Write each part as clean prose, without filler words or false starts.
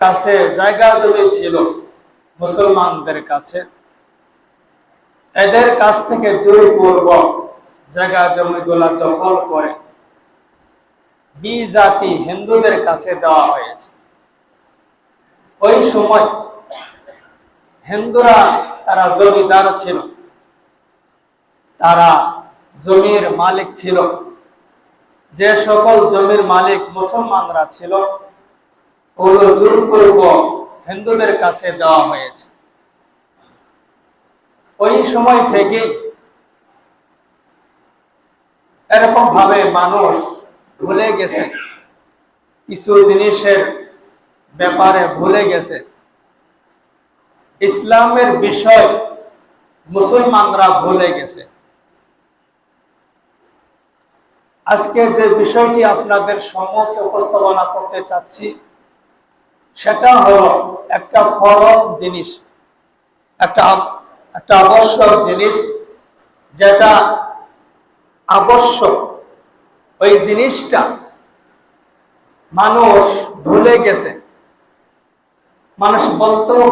কাছে জায়গা জমি ছিল মুসলমানদের কাছে, এদের কাছ থেকে জোরপূর্বক জায়গা জমিগুলা দখল করে বিজাতি হিন্দুদের কাছে দেওয়া হয়েছে। ওই সময় হিন্দুরা তারা জমিদার ছিল, তারা জমির মালিক ছিল। যে সকল জমির মালিক মুসলমানরা ছিল ওগুলো জোরপূর্বক হিন্দুদের কাছে দেওয়া হয়েছে। ওই সময় থেকেই এরকম ভাবে মানুষ ভুলে গেছে, কিছু জিনিসের ব্যাপারে ভুলে গেছে। ইসলামের বিষয় মুসলমানরা ভুলে গেছে। আজকে যে বিষয়টি আপনাদের সম্মুখে উপস্থাপনা করতে চাচ্ছি সেটা হলো একটা ফরজ জিনিস, একটা আবশ্যক জিনিস, যেটা আবশ্যক। ওই জিনিসটা মানুষ ভুলে গেছে, মানুষ বলতেও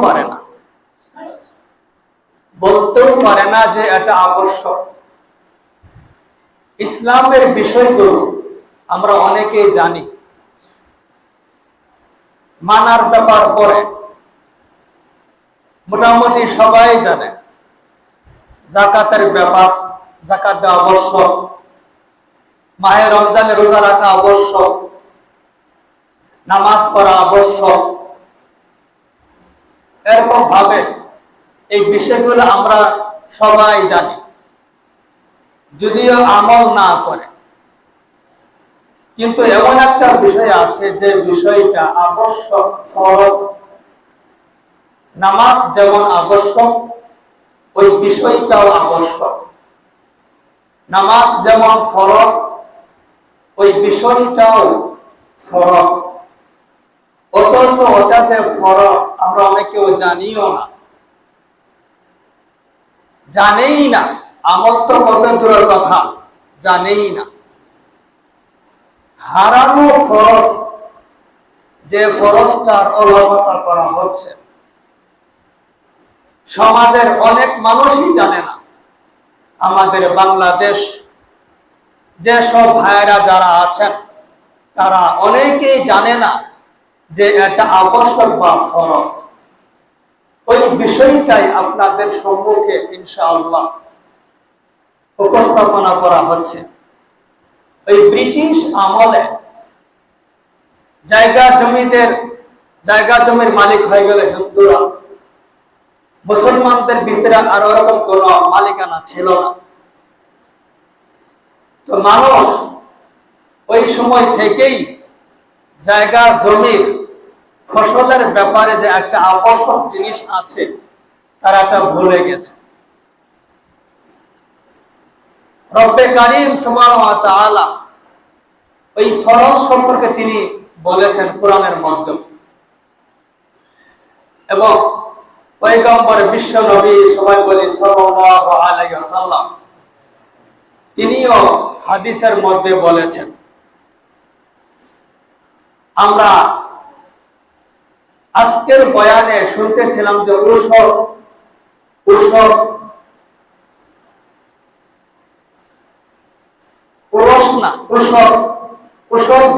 পারে না যে এটা আবশ্যক। ইসলামের বিষয়গুলো আমরা অনেকেই জানি, মানার ব্যাপার পরে মোটামুটি সবাই জানে। যাকাতের ব্যাপার, যাকাত দেওয়া আবশ্যক, মাহে রমজানে রোজা রাখা আবশ্যক, নামাজ পড়া আবশ্যক। এরকম ভাবে এই বিষয়গুলো আমরা সবাই জানি, যদিও আমল না করে। কিন্তু এমন একটা বিষয় আছে যে বিষয়টা আবশ্যক, ফরজ। নামাজ যেমন আবশ্যক, ওই বিষয়টাও আবশ্যক। নামাজ যেমন ফরজ, ওই বিষয়টাও ফরজ। অথচ ওটা যে ফরজ আমরা অনেকেও জানিও না, জানেই না। আমল তো করবে দূরের কথা, জানেই না। হারানো ফরজ, যে ফরজটার অলসতা করা হচ্ছে, সমাজের অনেক মানুষই জানে না। আমাদের বাংলাদেশ যে সব ভাইরা যারা আছেন তারা অনেকেই জানে না যে এটা আবশ্যক বা ফরজ। ওই বিষয়টাই আপনাদের সম্মুখে ইনশাআল্লাহ উপস্থাপনা করা হচ্ছে। ওই ব্রিটিশ আমলে জায়গা জমির মালিক হয়ে গেল হিন্দুরা। মুসলমানদের ভিতরে আর ওরকম কোন মালিকানা ছিল না। তো মানুষ ওই সময় থেকেই জায়গা জমির ফসলের ব্যাপারে যে একটা আবশ্যক জিনিস আছে তারা এটা ভুলে গেছে। রব্বে কারীম সুবহানাহু ওয়া তাআলা ওই ফরজ সম্পর্কে তিনি বলেছেন কোরআনের মধ্যে, এবং পয়গম্বর বিশ্ব নবী সবাই বলি সাল্লাল্লাহু আলাইহি ওয়াসাল্লাম তিনিও হাদিসের মধ্যে বলেছেন। আমরা আজকের বয়ানে শুনতেছিলাম যে উসর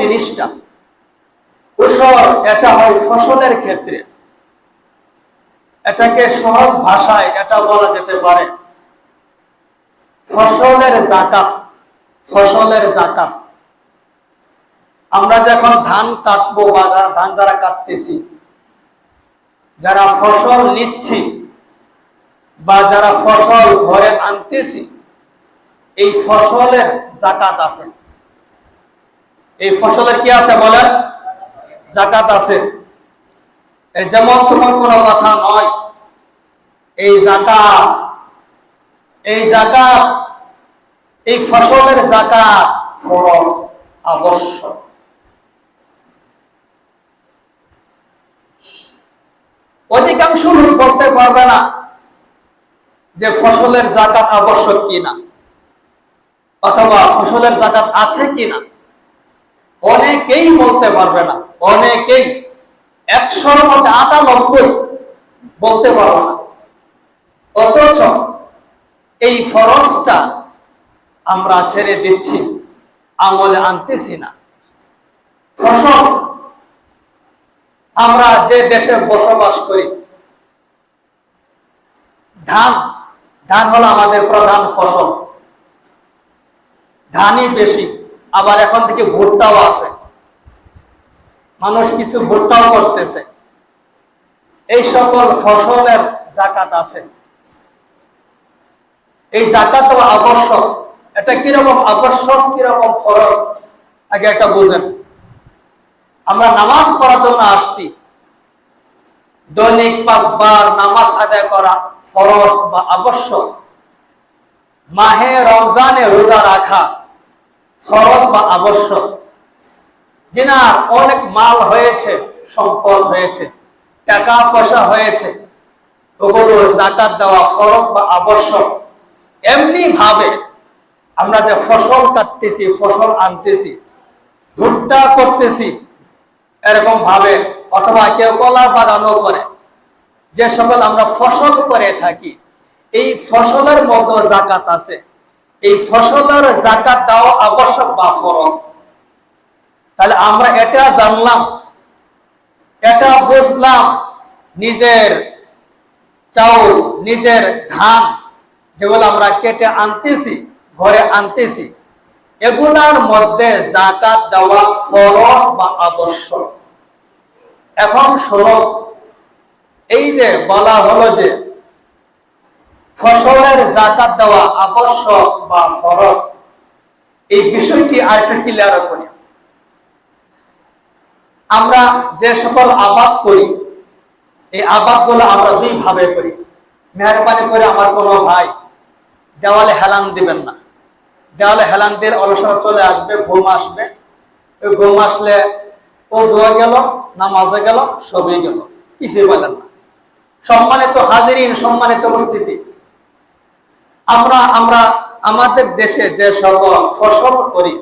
জিনিসটা, উসর এটা হয় ফসলের ক্ষেত্রে। এটাকে সহজ ভাষায় এটা বলা যেতে পারে ফসলের যাকাত। আমরা যখন ধান কাটবো বা ধান যারা কাটতেছি, যারা ফসল নিচ্ছি বা যারা ফসল ঘরে আনতেছি, এই ফসলের যাকাত আছে। এই ফসলের কি আছে বলেন? যাকাত আছে। যেমন তোমার কোনো কথা নয়। এই যাকাত এই ফসলের যাকাত ফরজ, আবশ্যক। অধিকাংশ লোক বলতে পারবে না যে ফসলের যাকাত আবশ্যক কিনা, অথবা ফসলের যাকাত আছে কিনা। অনেকেই বলতে পারবে না, অনেকেই। 100-র মধ্যে 98 বলতে পারবো না। অথচ এই ফরজটা আমরা ছেড়ে দিচ্ছি, আমলে আনতেছি না। ফসল, আমরা যে দেশে বসবাস করি, ধান ধান হলো আমাদের প্রধান ফসল। ধানই বেশি, আবার এখন থেকে ভুট্টাও আছে, মানুষ কিছু ভুট্টাও করতেছে। এই সকল ফসলের যাকাত আছে। এই যাকাত আবশ্যক। এটা কিরকম আবশ্যক, কিরকম ফরজ, আগে একটা বুঝেন। আমরা নামাজ পড়ার জন্য আসছি, দৈনিক 5 বার নামাজ আদায় করা ফরজ বা আবশ্যক। মাহে রমজানে রোজা রাখা ফরজ বা আবশ্যক। যিনার অনেক মাল হয়েছে, সম্পদ হয়েছে, টাকা পয়সা হয়েছে, ওগুলো যাকাত দেওয়া ফরজ বা আবশ্যক। এমনি ভাবে আমরা যে ফসল কাটতেছি, ফসল আনতেছি, ভুট্টা করতেছি, এরকম ভাবে, অথবা কেউ কলা বাগানও করে, যে সকল আমরা ফসল করে থাকি, এই ফসলের মধ্যে যাকাত আছে। এই ফসলের যাকাত দেওয়া আবশ্যক বা ফরজ। তাহলে আমরা এটা জানলাম, এটা বুঝলাম, নিজের চাউল, নিজের ধান যেগুলো আমরা কেটে আনতেছি, ঘরে আনতেছি, এগুলার মধ্যে যাকাত দেওয়া ফরজ বা আবশ্যক। এখন শোনো, এই যে বলা হলো যে ফসলের যাকাত দেওয়া আবশ্যক বা ফরজ, এই বিষয়টি আরেকটু ক্লিয়ার করি। আমরা যে সকল আবাদ করি, এই আবাদগুলো আমরা দুই ভাবে করি। মেহরবানি করে আমার কোনো ভাই দেওয়ালে হেলান দিবেন না। দেওয়ালে হেলান দিয়ে অলসতা চলে আসবে, ঘুম আসবে। ওই ঘুম আসলে ও জুয়া গেল, নামাজে গেল, সবই গেল, কিছুই বলেন না। সম্মানিত হাজিরিন, সম্মানিত উপস্থিতি, আমরা আমাদের দেশে যে সকল ফসল করি,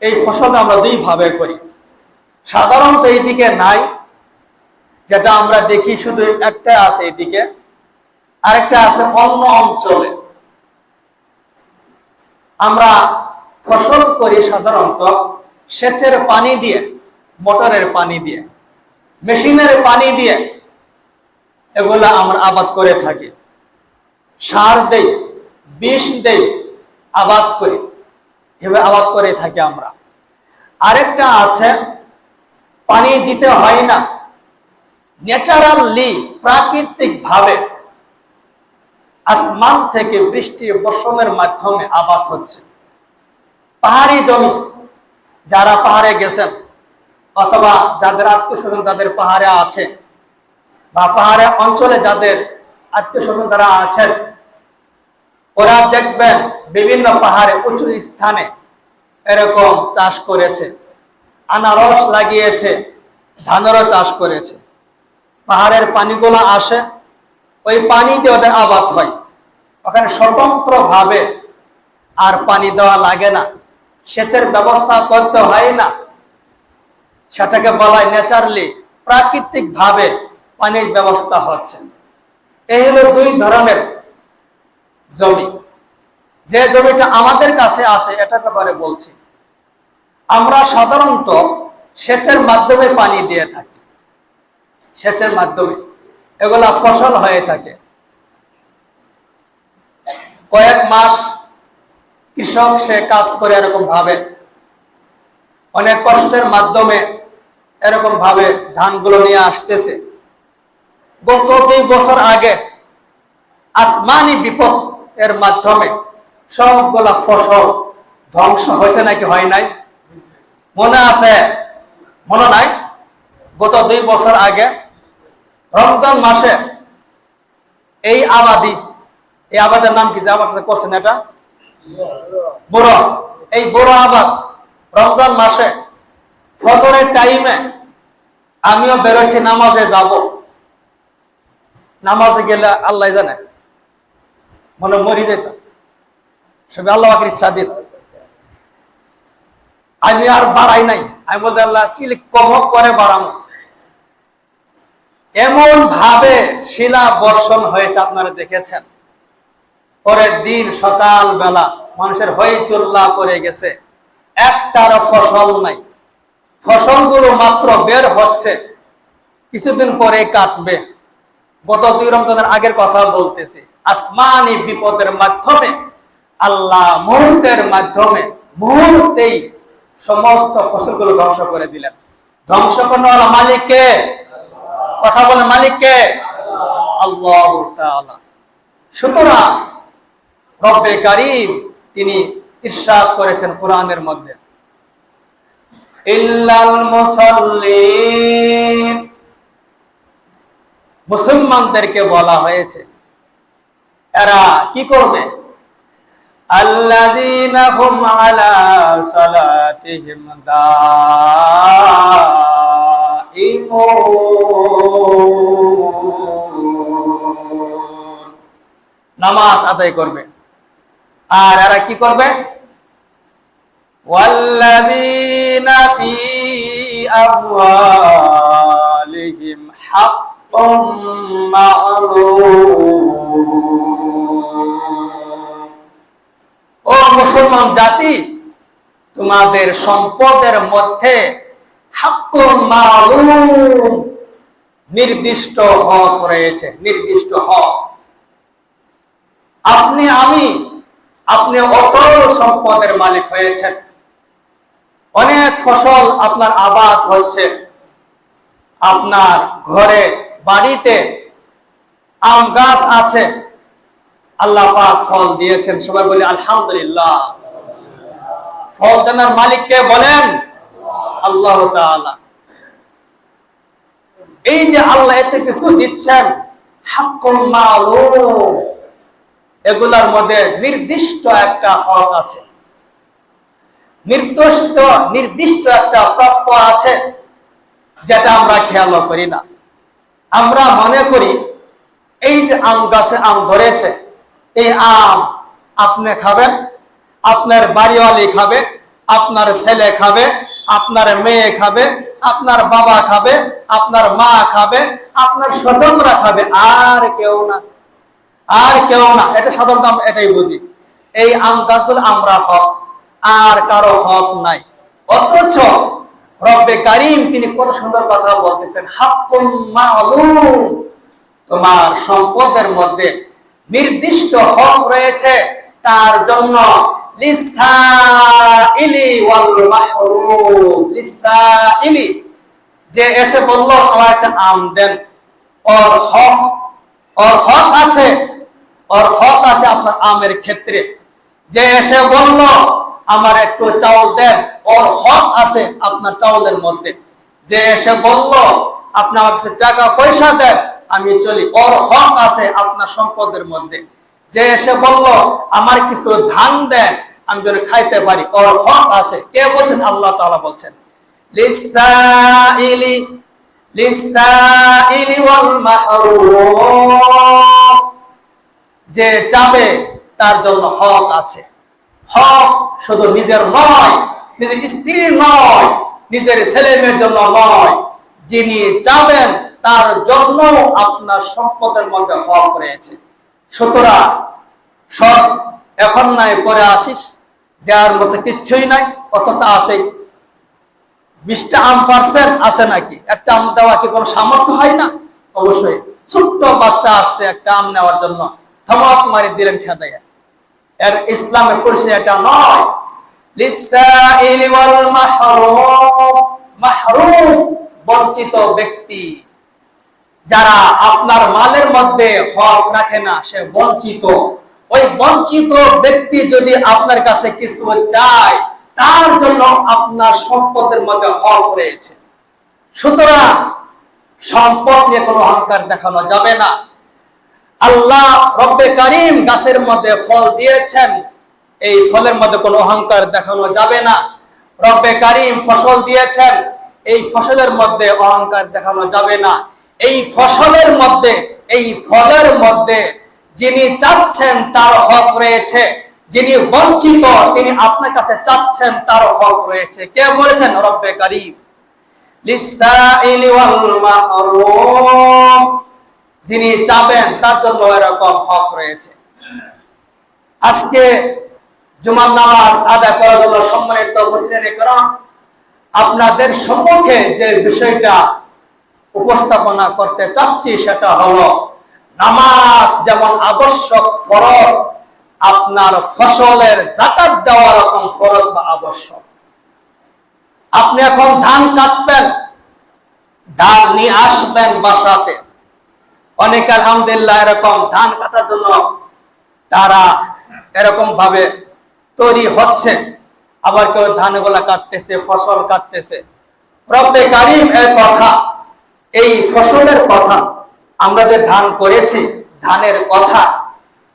এই ফসলটা আমরা দুই ভাবে করি। সাধারণত এইদিকে নাই, যেটা আমরা দেখি শুধু একটা আছে এইদিকে, আরেকটা আছে অন্য অঞ্চলে। আমরা ফসল করি সাধারণত সেচের পানি দিয়ে, মোটরের পানি দিয়ে, মেশিনের পানি দিয়ে, এগুলা আমরা আবাদ করে থাকি। সার দেই, বিষ দেই, আবাদ করি, এভাবে আবাদ করে থাকি আমরা। আরেকটা আছে পানি দিতে হয় না, ন্যাচারালি, প্রাকৃতিক ভাবে আসমান থেকে বৃষ্টি বর্ষণের মাধ্যমে আবাদ হচ্ছে। পাহাড়ি জমি, যারা পাহাড়ে গেছেন, অথবা যাদের আত্মীয় স্বজন যাদের পাহাড়ে আছে, বা পাহাড়ে অঞ্চলে যাদের আত্মীয় স্বজন যারা আছেন, ওরা দেখবেন বিভিন্ন পাহাড়ে উঁচু স্থানে এরকম চাষ করেছে, আনারস লাগিয়েছে, ধানেরও চাষ করেছে। পাহাড়ের পানিগুলো আসে, ওই পানিতে ওদের আবাদ হয়। ওখানে স্বতন্ত্র ভাবে আর পানি দেওয়া লাগে না, সেচের ব্যবস্থা করতে হয় না। সেটাকে বলা হয় ন্যাচারালি, প্রাকৃতিক ভাবে পানির ব্যবস্থা হচ্ছে। এই হলো দুই ধরনের জমি। যে জমিটা আমাদের কাছে আছে, এটার ব্যাপারে বলছি। আমরা সাধারণত সেচের মাধ্যমে পানি দিয়ে থাকি, সেচের মাধ্যমে এগুলা ফসল হয়ে থাকে। কয়েক মাস কৃষক সে কাজ করে, এরকম ভাবে অনেক কষ্টের মাধ্যমে এরকম ভাবে ধানগুলো নিয়ে আসতেছে। গত 2 বছর আগে আসমানি বিপদ এর মাধ্যমে সবগুলা ফসল ধ্বংস হয়েছে নাকি হয় নাই? মনে আছে? মনে নাই? গত 2 বছর আগে রমজান মাসে এই আবাদের নাম কি, যে আবাদ করছেন এটা বুড়ো, এই বুড়ো আবাদ রমজান মাসে ফজরের টাইমে আমিও বেরোচ্ছি, নামাজে যাব। নামাজে গেলে আল্লাহ জানে, মনে মরি যেত, সবে আল্লাহ পাকের ইচ্ছা দিন। আমি আর বাড়াই নাই, আমি বলতে আল্লাহ চিলি কম করে বাড়াবো, এমন ভাবে শিলা বর্ষণ হয়েছে, আপনারা দেখেছেন। পরের দিন সকাল বেলা মানুষের হইচল্লা করে গেছে, একটার ফসল নাই। ফসলগুলো মাত্র বের হচ্ছে, কিছুদিন পরে কাটবে। গত 2 রমজানের আগের কথা বলতেছি। আসমানি বিপদের মাধ্যমে আল্লাহ মুহূর্তেই সমস্ত ফসলগুলো ধ্বংস করে দিলেন। ধ্বংস করার মালিক কে? কথা বলে মালিক কে? আল্লাহু তাআলা। সুতরাং রব্বে কারীম তিনি ইরশাদ করেছেন কোরআনের মধ্যে, ইল্লাল মুসাল্লিন, মুসলমানদেরকে বলা হয়েছে এরা কি করবে? আল্লাযীনা হুম আলা সালাতিহিম দাঈমুন, নামাজ আদায় করবে। আর এরা কি করবে? ওয়াল্লাযীনা ফি আমওয়ালিহিম হাক্কুম মা'লুম। ও মুসলমান জাতি, তোমাদের সম্পদের মধ্যে হাক্কুম মা'লুম, নির্দিষ্ট হক রয়েছে, নির্দিষ্ট হক। আপনি অটল সম্পদের মালিক হয়েছেন। অনেক ফসল আপনার আবাদ হচ্ছে, আপনার ঘরে বাড়িতে আম গাছ আছে, আল্লাহ পাক ফল দিয়েছেন, সবাই বলি আলহামদুলিল্লাহ। ফল দেনার মালিককে বলেন আল্লাহ তাআলা। এই যে আল্লাহ এতে কিছু দিচ্ছেন, হাক্কুম মা'লুম, এগুলার মধ্যে নির্দিষ্ট একটা হক আছে, নির্দিষ্ট একটা প্রাপ্য আছে, যেটা আমরা খেয়াল করি না। আমরা মনে করি এই যে আম গাছে আম ধরেছে, এই আম আপনি খাবেন, আপনার বাড়িওয়ালি খাবে, আপনার ছেলে খাবে, আপনার মেয়ে খাবে, আপনার বাবা খাবে, আপনার মা খাবে, আপনার স্বজনরা খাবে, আর কেউ না, আর কেউ না। এটা সাধারণত আমরা এটাই বুঝি, এই আম গাছগুলো আমরা হক, আর কারো হক নাই। অথচ রব্বে কারীম তিনি কত সুন্দর কথা বলতেছেন, হাক্কুম মা'লুম, তোমার সম্পদের মধ্যে নির্দিষ্ট হক রয়েছে, তার জন্য লিসাইলি ওয়াল মাহরুম। লিসাইলি, যে এসে বলল আমার একটা আম দেন, ওর হক আছে, ওর হক আছে আপনার আমের ক্ষেত্রে। যে এসে বলল আমার একটু চাউল দেন, ওর হক আছে আপনার চাউলের মধ্যে। যে এসে বলল আপনি আমার কাছে টাকা পয়সা দেন, আমি চলি, ওর হক আছে আপনার সম্পদের মধ্যে। যে এসে বলল আমার কিছু ধান দেন, আমি যেন খাইতে পারি, ওর হক আছে। কে বলছেন? আল্লাহ তাআলা বলছেন, লিসাইলি ওয়াল মাহরুম, যে চাবে তার জন্য হক আছে। হক শুধু নিজের নয়, নিজের স্ত্রীর নয়, নিজের ছেলে মেয়ের জন্য নয়, যিনি চাবেন তার জন্য আপনার সম্পদের মধ্যে হক রয়েছে। সুতরাং সব এখন নাই পরে আসিস, দেওয়ার মতো কিচ্ছুই নাই, অথচ আছেই। 20টা আম পারছেন, আছে নাকি? একটা আম দেওয়া কি কোনো সামর্থ্য হয় না? অবশ্যই। ছোট্ট বাচ্চা আসছে একটা আম নেওয়ার জন্য, ধমক মারি দিলেন খেদাইয়া। এর ইসলামের পরিচয় এটা নয়। লিসাইলি ওয়াল মাহরুম, মাহরুম বঞ্চিত ব্যক্তি, যারা আপনার মালের মধ্যে হক রাখে না, সে বঞ্চিত। ওই বঞ্চিত ব্যক্তি যদি আপনার কাছে কিছু চায়, তার জন্য আপনার সম্পদের মধ্যে হক রয়েছে। সুতরাং সম্পদ নিয়ে কোনো অহংকার দেখানো যাবে না। আল্লাহ রব্বে কারীম গাছের মধ্যে ফল দিয়েছেন, এই ফলের মধ্যে কোনো অহংকার দেখানো যাবে না। রব্বে কারীম ফসল দিয়েছেন, এই ফসলের মধ্যে অহংকার দেখানো যাবে না। এই ফসলের মধ্যে, এই ফলের মধ্যে যিনি চাচ্ছেন তার হক রয়েছে, যিনি বঞ্চিত তিনি আপনার কাছে চাচ্ছেন তার হক রয়েছে। কে বলেছেন? রব্বে কারীম। লিসাইলি ওয়াল মাহরুম, যিনি চাবেন তার জন্য এরকম হক রয়েছে। আজকে জুমার নামাজ আদায় করার জন্য সম্মানিত মুসলিম کرام, আপনাদের সম্মুখে যে বিষয়টা উপস্থাপনা করতে চাচ্ছি সেটা হলো নামাজ যেমন আবশ্যক ফরজ, আপনার ফসলের যাকাত দেওয়া রকম ফরজ বা আবশ্যক। আপনি এখন ধান কাটবেন, ধান নিয়ে আসবেন বাসাতে। অনেকে আলহামদুলিল্লাহ এরকম ধান কাটার জন্য তারা এরকম ভাবে তৈরি হচ্ছে, আবার কেউ ধানগুলা কাটতেছে, ফসল কাটতেছে। রব্বে কারীম এর কথা, এই ফসলের কথা, আমরা যে ধান করেছি ধানের কথা,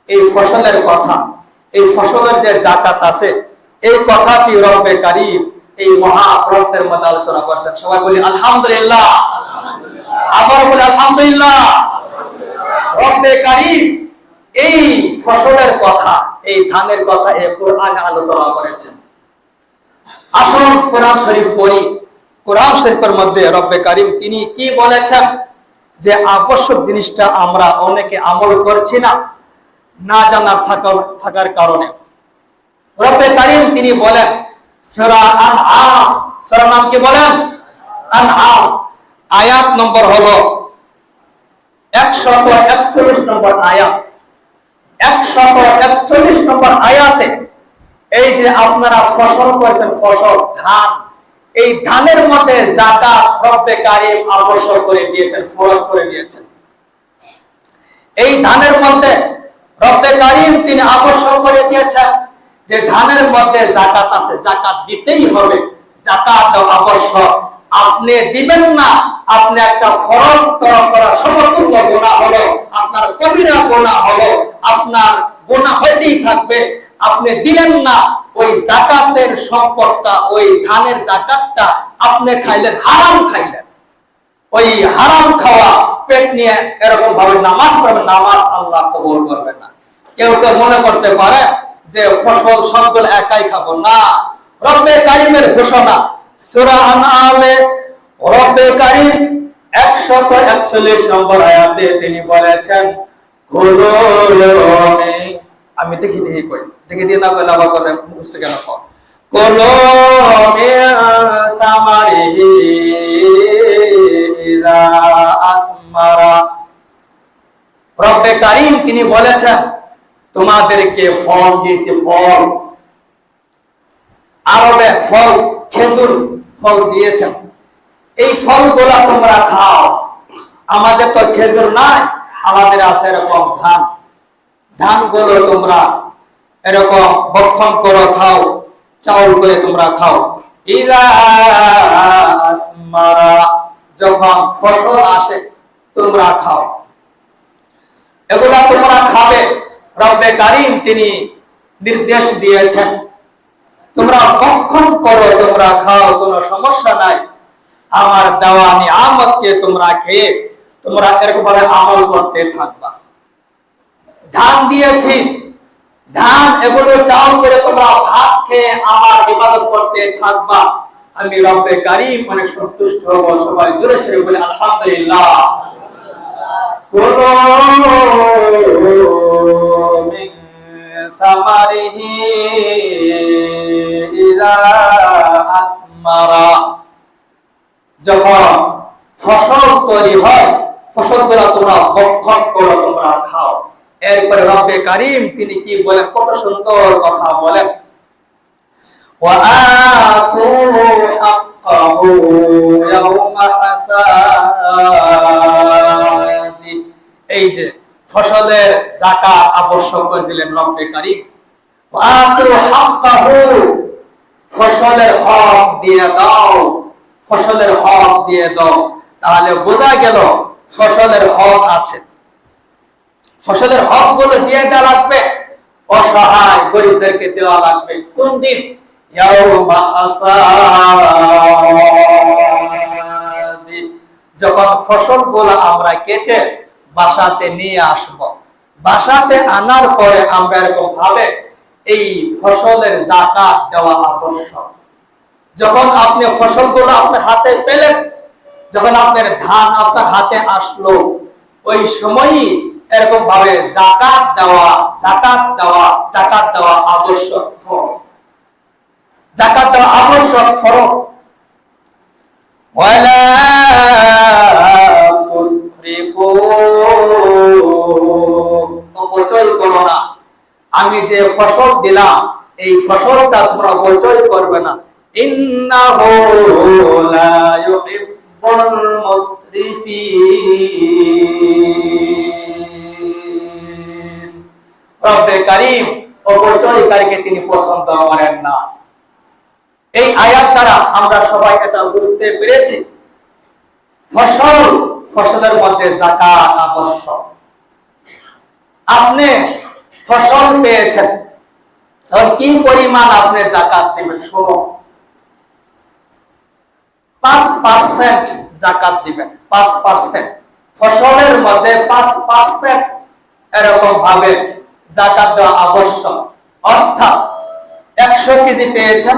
এই ফসলের কথা, এই ফসলের যে যাকাত আছে, এই কথাটি রব্বে কারীম এই মহাগ্রন্থের মধ্যে আলোচনা করেছেন। সবাই বলি আলহামদুলিল্লাহ, আবার বলি আলহামদুলিল্লাহ। রব্বে কারীম এই ফসলের কথা, এই ধানের কথা এই কোরআনে আলোচনা করেছেন। আসুন কোরআন শরীফ পড়ি। কোরআন শরীফের মধ্যে রব্বে কারীম তিনি কি বলেছেন, যে আবশ্যক জিনিসটা আমরা অনেকে আমল করছি না, না জানার থাকার কারণে। রব্বে কারীম তিনি বলেন সূরা আনআম, সূরার নাম কি বলেন? আনআম। আয়াত নম্বর হলো 141 নম্বর আয়াত। 141 নম্বর আয়াতে এই যে আপনারা ফসল করেছেন, ফসল ধান, এই ধানের মধ্যে যাকাত রব্বে কারীম আবশ্যক করে দিয়েছেন, ফরজ করে দিয়েছেন। এই ধানের মধ্যে রব্বে কারীম তিনি আবশ্যক করে দিয়েছেন যে ধানের মধ্যে যাকাত আছে, যাকাত দিতেই হবে, যাকাত দেওয়া আবশ্যক। আপনি দিবেন না, আপনি একটা ফরজ তরক করার সমতুল্য গুনাহ হলো, আপনার কবিরা গুনাহ হলো, আপনার গুনাহ হইতেই থাকবে। আপনি দিলেন না, ওই যাকাতের সম্পদটা, ওই ধানের যাকাতটা আপনি খাইলেন, হারাম খাইলেন। ওই হারাম খাওয়া পেট নিয়ে এরকম ভাবে নামাজ পড়বেন, নামাজ আল্লাহ কবুল করবেন না। কেউ কেউ মনে করতে পারে যে ফসল সবগুলো একাই খাবো না। রব্বে কারীমের ঘোষণা সূরা আনআমে রব্বে কারীম 141 নম্বর আয়াতে তিনি বলেছেন, আমি দেখি কই, দেখি দিয়ে না বলে আবার করে মুখস্থ কেন কর, কলমে সামারি ইলা আসমারা। রব্বে কারীম তিনি বলেছেন তোমাদেরকে ফল দিয়েছি, ফল, আরবে ফল, খেজুর ফল দিয়েছেন। এই ফলগুলা তোমরা খাও। আমাদের তো খেজুর নাই, আমাদের আছে এরকম ধান। ধানগুলো তোমরা এরকম ভক্ষণ করো, খাও, চাউল করে তোমরা খাও। ইযা আসমারা, যখন ফসল আসে তোমরা খাও, এগুলা তোমরা খাবে। রব্বে কারীম তিনি নির্দেশ দিয়েছেন তোমরা ভক্ষণ করো, তোমরা খাও, কোনো সমস্যা নাই। আমার দেওয়া নিয়ামতকে তোমরা খেয়ে তোমরা এরকম ভাবে আমল করতে থাকবা। ধান দিয়েছি, ধান এগুলো চাউল করে তোমরা ভাত খেয়ে আমার ইবাদত করতে থাকবা। আমি রব্বে কারীম অনেক সন্তুষ্ট হব। সবাই জোরে সরে বলে আলহামদুলিল্লাহ। সামারিহি ইলা আসমারা, যখন ফসল তৈরি হয় ফসলগুলো তোমরা ভক্ষণ করো, তোমরা খাও। এরপরে রব্বে কারীম তিনি কি বলেন, কত সুন্দর কথা বলেন, ওয়া আতু হাক্কাহু ইয়াওমা হাসাদি। এই যে ফসলের যাকাত আবশ্যক করে দিলেন রব্বে কারীম। ওয়া আতু হাক্কাহু, ফসলের হক দিয়ে দাও, ফসলের হক দিয়ে দাও। তাহলে বোঝা গেল ফসলের হক আছে, ফসলের হক গুলো দিয়ে দেওয়া লাগবে, অসহায় গরিবদেরকে দেওয়া লাগবে। কোন দিন? ইয়াউমা হাসাদি, যখন ফসলগুলো আমরা কেটে বাসাতে নিয়ে আসব। বাসাতে আনার পরে আমরা এরকম ভাবে এই ফসলের যাকাত দেওয়া আবশ্যক। যখন আপনি ফসলগুলো আপনার হাতে পেলেন, যখন আপনার ধান আপনার হাতে আসলো, ওই সময়ই এরকম ভাবে যাকাত দেওয়া আবশ্যক, ফরজ। যাকাত দেওয়া আবশ্যক, ফরজ। ওয়ালা তুসরিফু, অপচয় করো না। আমি যে ফসল দিলাম এই ফসলটা তোমরা অপচয় করবে না। ইন্নাহু লা ইউহিব্বুল মুসরিফিন, রব্বে কারীম অপচয়কারীকে তিনি পছন্দ করেন না। এই আয়াত দ্বারা আমরা সবাই এটা বুঝতে পেরেছি ফসলের মধ্যে যাকাত আবশ্যক। আপনি ফসল পেয়েছেন, এখন কি পরিমাণ আপনি যাকাত দিবেন? শোনো, 5% যাকাত দিবেন। 5%, ফসলের মধ্যে 5% এরকম ভাবে যাকাত দেওয়া আবশ্যক। অর্থাৎ 100 কেজি পেয়েছেন,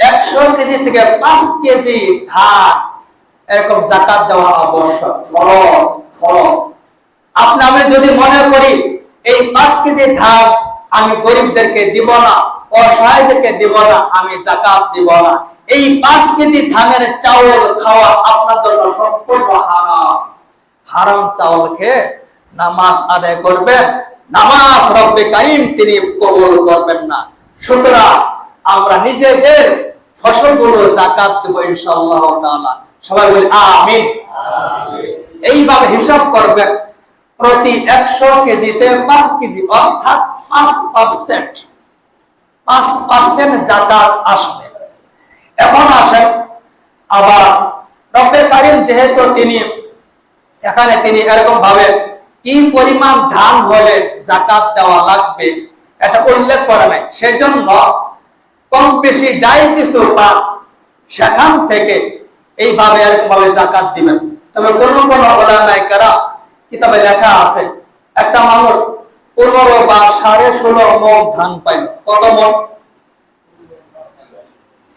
100 কেজি থেকে 5 কেজি ধান এরকম যাকাত দেওয়া আবশ্যক, ফরজ। আমি যদি মনে করি এই 5 কেজি ধান আমি গরিবদেরকে দিব না, অসহায়দেরকে দিব না, আমি যাকাত দিব না, এই 5 কেজি ধানের চাউল খাওয়া আপনার জন্য সম্পূর্ণ হারাম। হারাম চাউল খেয়ে নামাজ আদায় করবেন, নামাজ রব্বে কারীম তিনি কবুল করবেন না। সুতরাং আমরা নিজেদের ফসলগুলো যাকাত দেব ইনশাআল্লাহ তাআলা। সবাই বলি আমিন। এইভাবে হিসাব করবেন, প্রতি 100 কেজিতে 5 কেজি অর্থাৎ 5% যাকাত আসবে। এখন আসেন আবার রব্বে কারীম যেহেতু তিনি এখানে এরকম ভাবে কি পরিমাণ ধান হলে যাকাত দেওয়া লাগবে এটা উল্লেখ করে নাই, সেজন্য কম বেশি যাই কিছু পান সেখান থেকে এইভাবে এরকম ভাবে যাকাত দিবেন। তবে কোন উলামায়ে কেরাম কিতাবে লেখা আছে একটা মানুষ 15 বা 16.5 মণ ধান পাইল। কত মণ?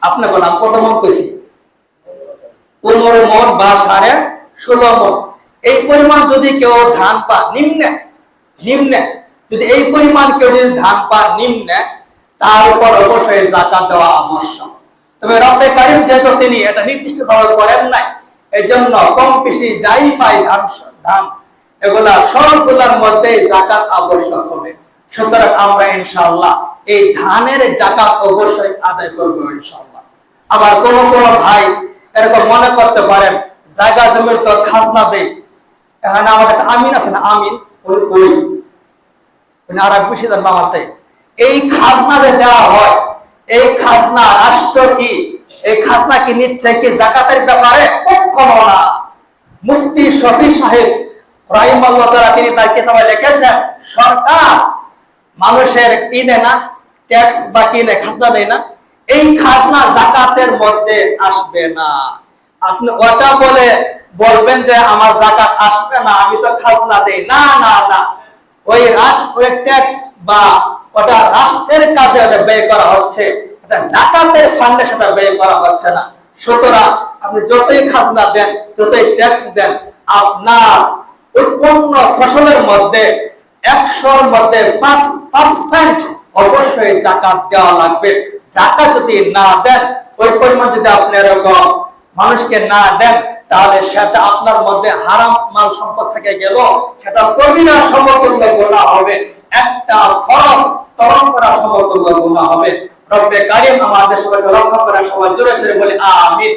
আপনি বলেন কত মণ কইছি? 15 মণ বা 16.5 মণ। এই পরিমাণ যদি কেউ ধান পা নিম্নে যদি এই পরিমাণ কেউ যদি ধান পা নিম্নে, তার উপর অবশ্যই যাকাত দেওয়া আবশ্যক। তবে রব্বে কারীম যেহেতু তিনি এটা নির্দিষ্টভাবে করেন নাই, এজন্য কম বেশি যাই পাই ধান এগুলা সবগুলোর মধ্যে যাকাত আবশ্যক হবে। সুতরাং আমরা ইনশাআল্লাহ এই ধানের যাকাত অবশ্যই আদায় করব ইনশাআল্লাহ। আবার কোন ভাই এরকম মনে করতে পারেন জায়গা জমির তো খাজনা দেই, এখানে আমাদের একটা আমিন আছে না, আমিন উনি কই উনি আর এক বেশি দাম আমার চাই। এই খাজনা যে দেওয়া হয়, এই খাজনা রাষ্ট্র কি এই খাজনা কি নিচ্ছে কি যাকাতের ব্যাপারে? কখনো না। মুফতি শফি সাহেব রাহিমাহুল্লাহ তাআলা তিনি তার কিতাবে লিখেছেন, সরকার মানুষের কিনে না ট্যাক্স বা কিনে খাজনা দেয় না, এই খাজনা যাকাতের মধ্যে আসবে না। আপনি ওটা বলবেন যে আমার যাকাত আসবে না, আমি তো খাজনা দেই না, ওই ট্যাক্স বা ওটা রাষ্ট্রের কাজে ওটা ব্যয় করা হচ্ছে, এটা যাকাতের ফান্ডে সেটা ব্যয় করা হচ্ছে না। সুতরাং আপনি যতই খাজনা দেন, যতই ট্যাক্স দেন, আপনার উৎপন্ন ফসলের মধ্যে 100-র মধ্যে 5% অবশ্যই যাকাত দেওয়া লাগবে। যাকাত যদি না দেন, ওই পরিমাণ যদি আপনি এরকম মানুষকে না দেন, তাহলে সেটা আপনার মধ্যে হারাম মাল সম্পদ থেকে গেল, সেটা কবিরা সমতুল্য গুনাহ হবে, একটা ফরজ তরক করা সমতুল্য গুনাহ হবে। রব্বে কারীম আমাদের সবাইকে রক্ষা করেন। সবাই জোরে সরে বলি আমিন।